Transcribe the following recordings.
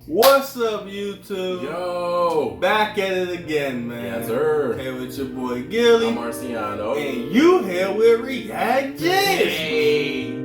What's up, YouTube? Yo! Back at it again, man. Yes, sir. Here with your boy Gilly. I'm Marciano. And you here with React Jizz. Hey!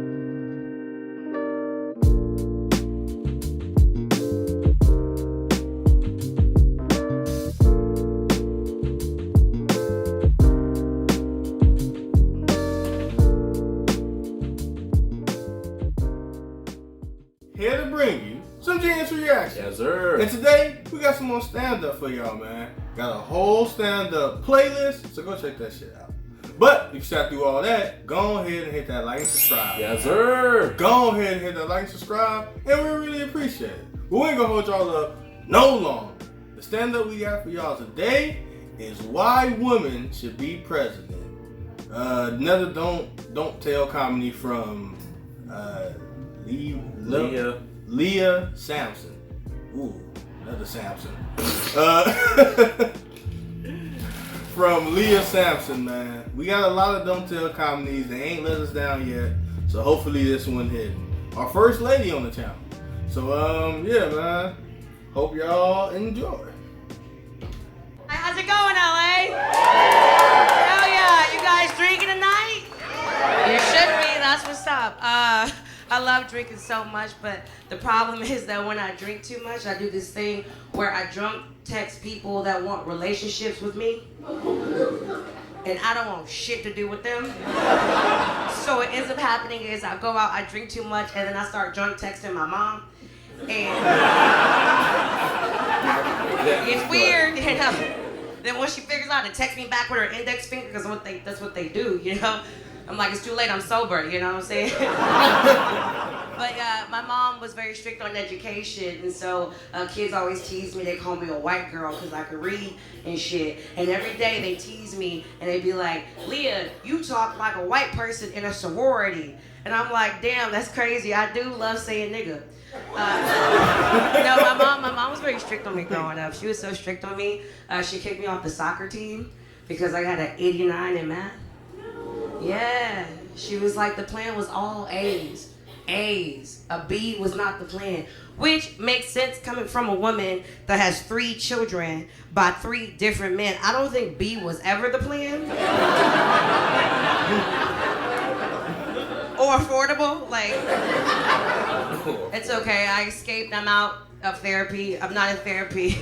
Here to bring you some genius reactions. Yes, sir. And today, we got some more stand-up for y'all, man. Got a whole stand-up playlist, so go check that shit out. But if you sat through all that, go ahead and hit that like and subscribe. Yes, sir. Go ahead and hit that like and subscribe, and we really appreciate it. But we ain't gonna hold y'all up no longer. The stand-up we got for y'all today is why women should be president. Another don't tell comedy from Lea'h Sampson. Ooh, another Sampson. From Lea'h Sampson, man. We got a lot of don't tell comedies. They ain't let us down yet. So hopefully this one hit. Our first lady on the channel. So yeah, man. Hope y'all enjoy. Hi, how's it going, LA? Hell yeah, you guys drinking tonight? You should be, that's what's up. I love drinking so much, but the problem is that when I drink too much, I do this thing where I drunk text people that want relationships with me, and I don't want shit to do with them. So what ends up happening is I go out, I drink too much, and then I start drunk texting my mom, and it's weird, you know. Then when she figures out to text me back with her index finger, because that's what they do, you know. I'm like, it's too late, I'm sober, you know what I'm saying? But my mom was very strict on education, and so kids always tease me. They call me a white girl because I could read and shit. And every day they tease me, and they be like, Leah, you talk like a white person in a sorority. And I'm like, damn, that's crazy. I do love saying nigga. My mom was very strict on me growing up. She was so strict on me, she kicked me off the soccer team because I had an 89 in math. Yeah, she was like, the plan was all A's. A's. A B was not the plan. Which makes sense coming from a woman that has 3 children by 3 different men. I don't think B was ever the plan. Or affordable, like. It's okay, I escaped, I'm out of therapy. I'm not in therapy.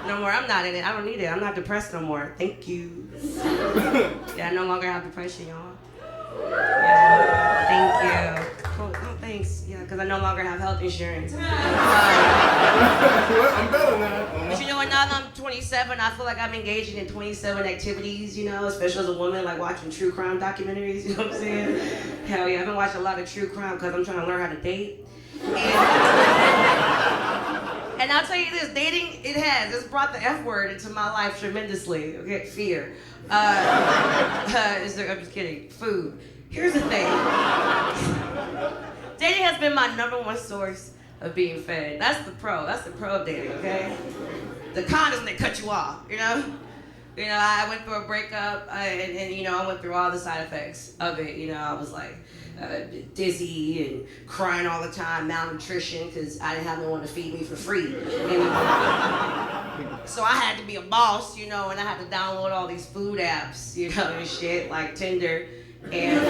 No more, I'm not in it, I don't need it. I'm not depressed no more, thank you. Yeah, I no longer have depression, y'all. Yeah, thank you. Well, oh, thanks, yeah, because I no longer have health insurance. I'm better now. But you know what, now that I'm 27, I feel like I'm engaging in 27 activities, you know, especially as a woman, like watching true crime documentaries, you know what I'm saying? Hell yeah, I've been watching a lot of true crime because I'm trying to learn how to date. And I'll tell you this, dating, it's brought the F word into my life tremendously, okay, fear. I'm just kidding, food. Here's the thing. Dating has been my #1 source of being fed. That's the pro of dating, okay? The con is when they cut you off, you know? You know, I went through a breakup, and you know, I went through all the side effects of it. You know, I was like dizzy and crying all the time, malnutrition, because I didn't have no one to feed me for free. So I had to be a boss, you know, and I had to download all these food apps, you know, and shit, like Tinder, and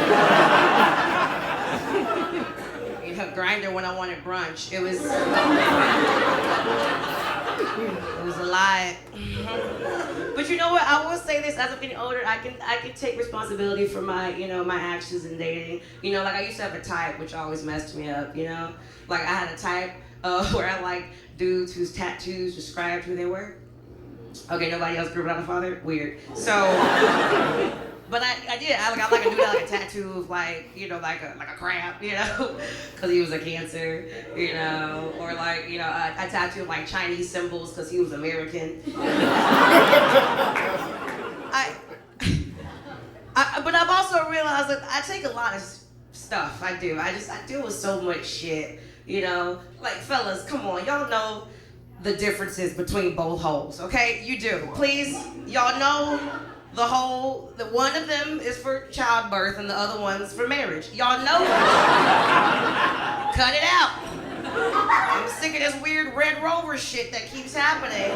you know, Grindr when I wanted brunch. It was a lie. But you know what? I will say this: as I'm getting older, I can take responsibility for my, you know, my actions in dating. You know, like I used to have a type, which always messed me up. You know, like I had a type where I like dudes whose tattoos described who they were. Okay, nobody else grew up without a father. Weird. So, but I did. I like a dude that like a tattoo of like, you know, like a crab, you know, because he was a Cancer, you know, or like, you know, I tattooed like Chinese symbols because he was American. But I've also realized that I take a lot of stuff. I do. I deal with so much shit, you know. Like, fellas, come on, y'all know the differences between both holes, okay? You do. Please, y'all know the hole, that one of them is for childbirth and the other one's for marriage. Y'all know that. Cut it out. I'm sick of this weird Red Rover shit that keeps happening.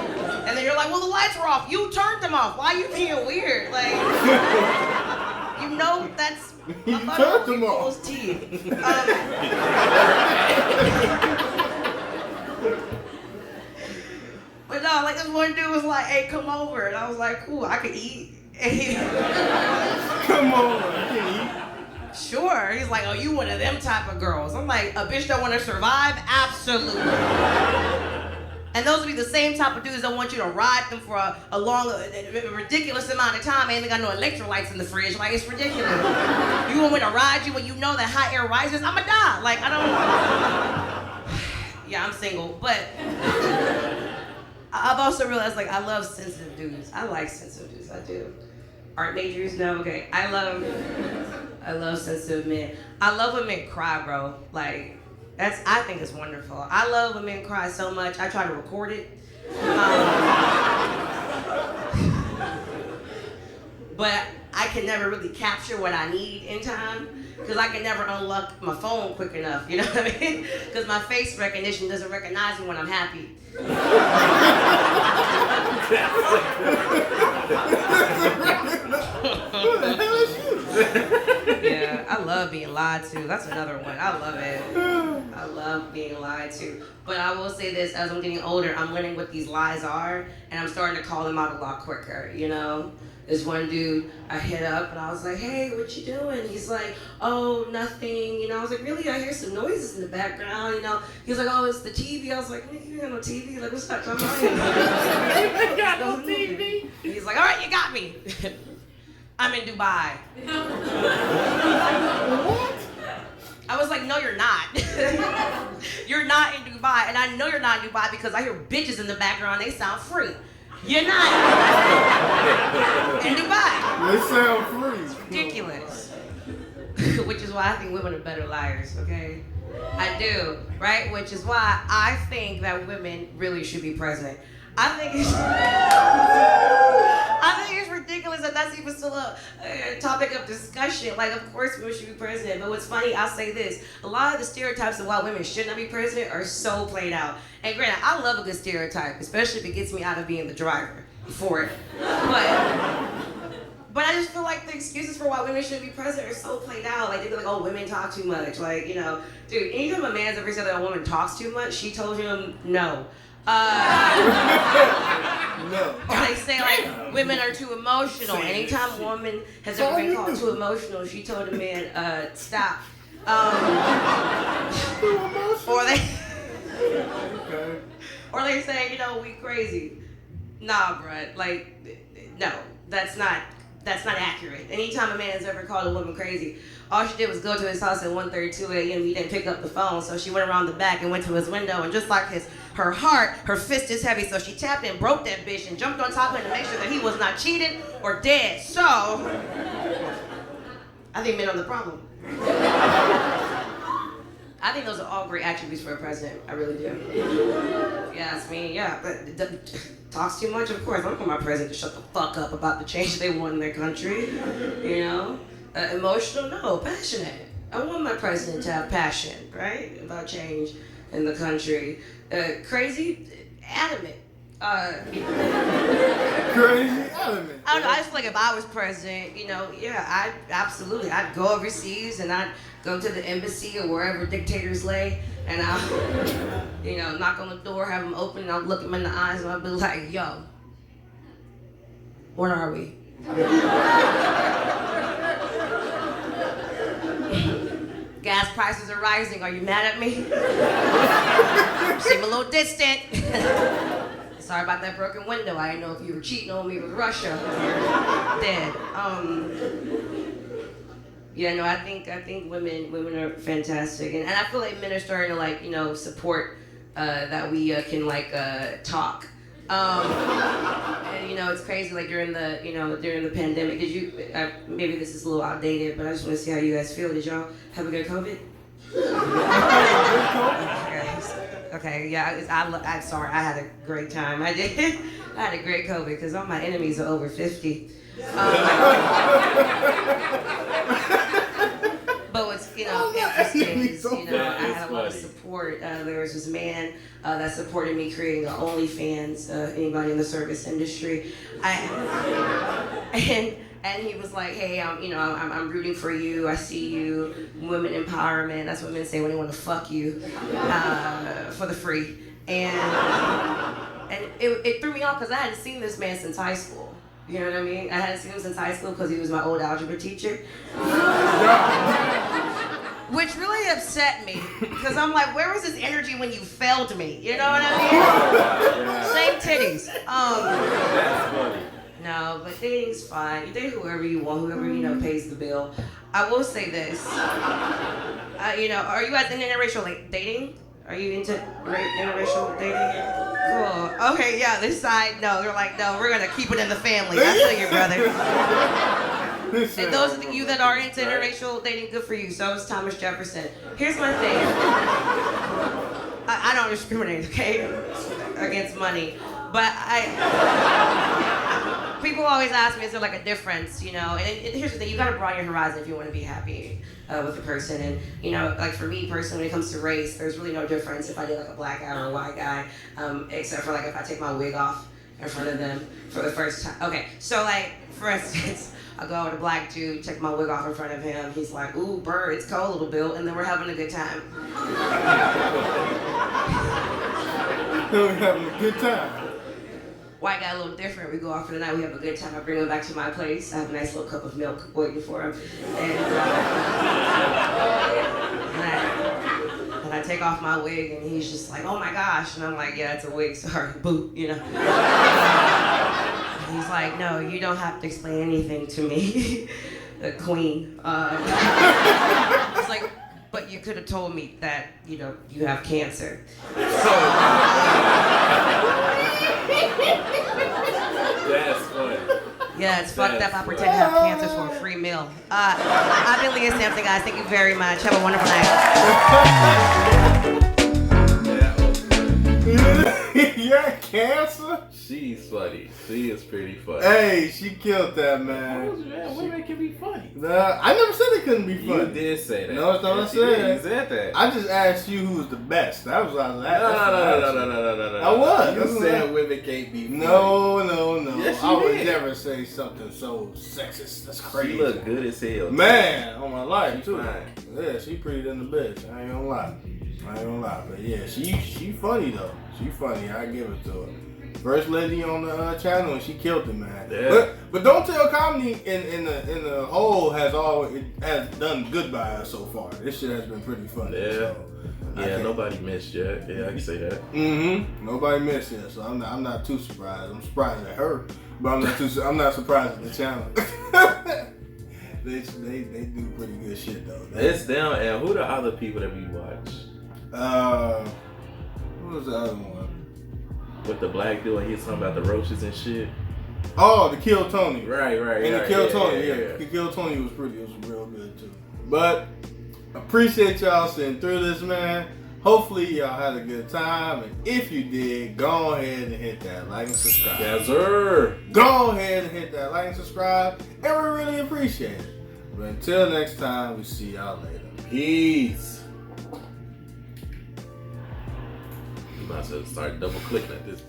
And then you're like, well, the lights were off. You turned them off. Why are you being weird? Like, you know that's... You turned them off. Teeth. But no, like this one dude was like, hey, come over. And I was like, cool, I could eat. Come on, you can eat. Sure. He's like, oh, you one of them type of girls. I'm like, a bitch that want to survive? Absolutely. And those would be the same type of dudes that want you to ride them for a long, ridiculous amount of time. Ain't got no electrolytes in the fridge. Like, it's ridiculous. You want me to ride you when you know that hot air rises? I'ma die. Like, I don't... Yeah, I'm single, but... I've also realized, like, I love sensitive dudes. I like sensitive dudes, I do. Art majors? No, okay. I love sensitive men. I love when men cry, bro. Like, I think it's wonderful. I love when men cry so much, I try to record it. But I can never really capture what I need in time, because I can never unlock my phone quick enough, you know what I mean? Because my face recognition doesn't recognize me when I'm happy. What the hell is you? Yeah, I love being lied to. That's another one. I love it. I love being lied to. But I will say this, as I'm getting older, I'm learning what these lies are, and I'm starting to call them out a lot quicker, you know? This one dude, I hit up and I was like, hey, what you doing? He's like, oh, nothing. You know, I was like, really? I hear some noises in the background, you know? He's like, oh, it's the TV. I was like, you got no TV? Like, what's up? Talking about? You got no TV. He's like, all right, you got me. I'm in Dubai. What? I was like, no, you're not. You're not in Dubai. And I know you're not in Dubai because I hear bitches in the background. They sound free. You're not in Dubai. They sound free. It's ridiculous. Which is why I think women are better liars, okay? I do, right? Which is why I think that women really should be president. I think it's ridiculous that that's even still a topic of discussion. Like, of course women should be president, but what's funny, I'll say this, a lot of the stereotypes of why women should not be president are so played out. And granted, I love a good stereotype, especially if it gets me out of being the driver for it. But I just feel like the excuses for why women shouldn't be president are so played out. Like, they be like, oh, women talk too much. Like, you know, dude, anytime a man's ever said that a woman talks too much, she told him no. No. Or they say, like, women are too emotional. Anytime a woman has ever been called too emotional, she told a man, stop. Too emotional? Or they... Okay. Or they say, you know, we crazy. Nah, bruh. Like, no, that's not accurate. Anytime a man has ever called a woman crazy, all she did was go to his house at 1:32 a.m. He didn't pick up the phone, so she went around the back and went to his window, and just like her heart, her fist is heavy, so she tapped and broke that bitch and jumped on top of him to make sure that he was not cheated or dead. So, I think men are the problem. I think those are all great attributes for a president. I really do. Yeah, it's me. Yeah, but talks too much, of course. I don't want my president to shut the fuck up about the change they want in their country. You know, emotional, no, passionate. I want my president to have passion, right, about change in the country. Crazy, adamant. Crazy element. I don't know, I just feel like if I was president, you know, yeah, I'd go overseas and I'd go to the embassy or wherever dictators lay, and I'll, you know, knock on the door, have them open, and I'll look them in the eyes, and I'll be like, yo, where are we? Gas prices are rising, are you mad at me? Seem a little distant. Sorry about that broken window. I didn't know if you were cheating on me with Russia. Dead. Yeah, no, I think women are fantastic, and I feel like men are starting to, like, you know, support that we can like talk. And you know, it's crazy. Like during the pandemic, did you? Maybe this is a little outdated, but I just want to see how you guys feel. Did y'all have a good COVID? Okay, yeah, I'm sorry, I had a great time. I did. I had a great COVID because all my enemies are over 50. But what's, you know, interesting is, you know, I had a lot of support support. There was this man that supported me creating the OnlyFans. Anybody in the service industry, and he was like, "Hey, I'm rooting for you. I see you. Women empowerment. That's what men say when they want to fuck you for the free." And it threw me off because I hadn't seen this man since high school. You know what I mean? I hadn't seen him since high school because he was my old algebra teacher. Which really upset me because I'm like, where was his energy when you failed me? You know what I mean? Same titties. That's funny. No, but dating's fine. You date whoever you want, whoever pays the bill. I will say this. Are you guys into interracial dating? Are you into interracial dating? Cool. Okay, yeah, this side, no. They're like, no, we're going to keep it in the family. I feel you, brother. And those of you that are into interracial dating, good for you. So is Thomas Jefferson. Here's my thing. I don't discriminate, okay, against money. But people always ask me, is there like a difference, And here's the thing, you gotta broaden your horizon if you want to be happy with a person. And, like for me personally, when it comes to race, there's really no difference if I date like a black guy or a white guy, except for like if I take my wig off in front of them for the first time. Okay, so like, for instance, I go out with a black dude, take my wig off in front of him. He's like, ooh, bird, it's cold, little Bill, and then we're having a good time. We're having a good time. White guy a little different. We go out for the night, we have a good time. I bring him back to my place. I have a nice little cup of milk waiting for him. And I take off my wig and he's just like, oh my gosh. And I'm like, yeah, it's a wig, sorry, boo, And he's like, no, you don't have to explain anything to me, the queen. It's like, but you could have told me that, you have cancer. That's funny. Yeah, it's fucked up. I pretend to have cancer for a free meal. I've been Lea'h Sampson, guys. Thank you very much. Have a wonderful night. Yeah, cancer? She's funny. She is pretty funny. Hey, she killed that, man. Women can be funny. I never said it couldn't be funny. You did say that. No, it's not what I said. You said that. I just asked you who's the best. That was what I was asking. No. I was. You said women can't be funny. No. Yes, you I would did. never say something so sexist. That's crazy. She look good as hell. Man, on my life, She's too. fine. Yeah, she pretty than the bitch. I ain't gonna lie. But yeah, she funny, though. She funny. I give it to her. First lady on the channel, and she killed it, man. Yeah. But Don't Tell Comedy in the whole has done good by us so far. This shit has been pretty funny. Yeah. So Yeah, nobody missed yet. Yeah, I can say that. Nobody missed yet, so I'm not too surprised. I'm surprised at her, but I'm not surprised at the channel. They do pretty good shit though. It's them, and who the other people that we watch? What was the other one? With the black dude, he's talking about the roaches and shit. Oh, the Kill Tony. Right. And the Kill Tony, The Kill Tony was real good too. But appreciate y'all sitting through this, man. Hopefully y'all had a good time, and if you did, go ahead and hit that like and subscribe. Yes, sir. Go ahead and hit that like and subscribe, and we really appreciate it. But until next time, we see y'all later. Peace. You might as well start double clicking at this.